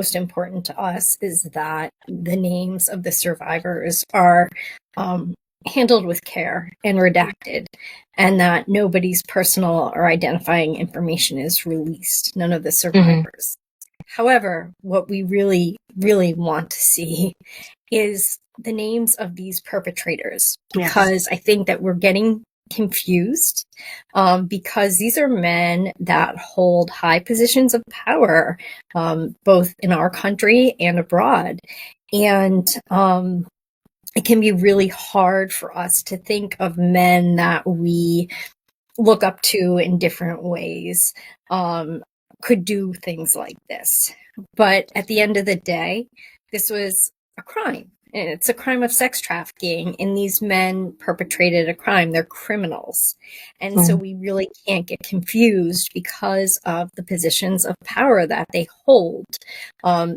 most important to us is that the names of the survivors are handled with care and redacted, and that nobody's personal or identifying information is released, none of the survivors. However, what we really, really want to see is the names of these perpetrators, because I think that we're getting confused because these are men that hold high positions of power, both in our country and abroad. And it can be really hard for us to think of men that we look up to in different ways could do things like this. But at the end of the day, this was a crime. And it's a crime of sex trafficking, and these men perpetrated a crime. They're criminals. And so we really can't get confused because of the positions of power that they hold.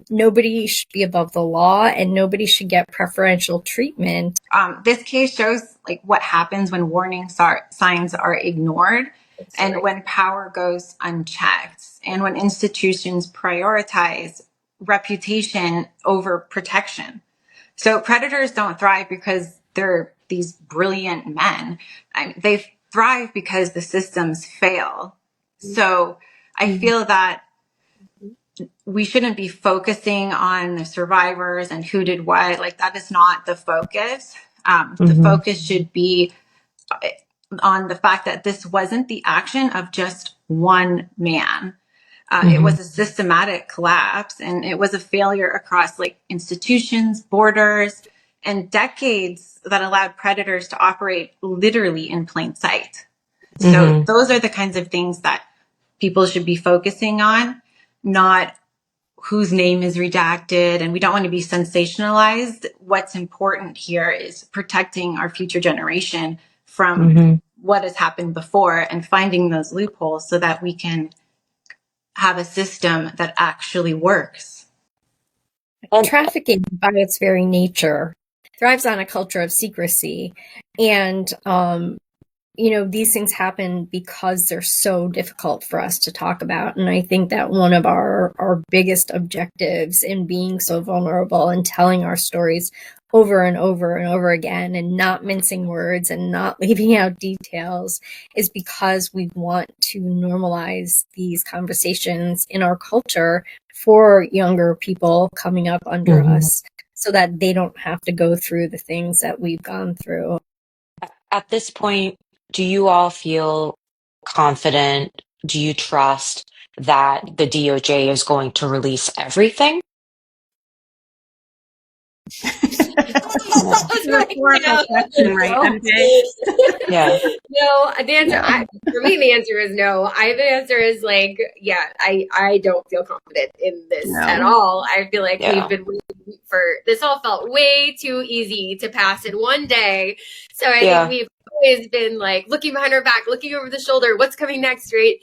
Nobody should be above the law, and nobody should get preferential treatment. This case shows like what happens when warning signs are ignored. That's and right. When power goes unchecked, and when institutions prioritize reputation over protection. So predators don't thrive because they're these brilliant men. They thrive because the systems fail. So I feel that we shouldn't be focusing on the survivors and who did what. Like, that is not the focus. The focus should be on the fact that this wasn't the action of just one man. It was a systematic collapse, and it was a failure across like institutions, borders, and decades that allowed predators to operate literally in plain sight. So those are the kinds of things that people should be focusing on, not whose name is redacted. And we don't want to be sensationalized. What's important here is protecting our future generation from what has happened before and finding those loopholes so that we can have a system that actually works. Trafficking, by its very nature, thrives on a culture of secrecy. And, these things happen because they're so difficult for us to talk about. And I think that one of our biggest objectives in being so vulnerable and telling our stories over and over and over again, and not mincing words and not leaving out details, is because we want to normalize these conversations in our culture for younger people coming up under us, so that they don't have to go through the things that we've gone through. At this point, do you all feel confident? Do you trust that the DOJ is going to release everything? That's a rhetorical question, right? MJ? Yeah. No, the answer, for me, the answer is no. The answer is like, I don't feel confident in this at all. I feel like we've been waiting for this. All felt way too easy to pass in one day. So I think we've always been like looking behind our back, looking over the shoulder, what's coming next, right?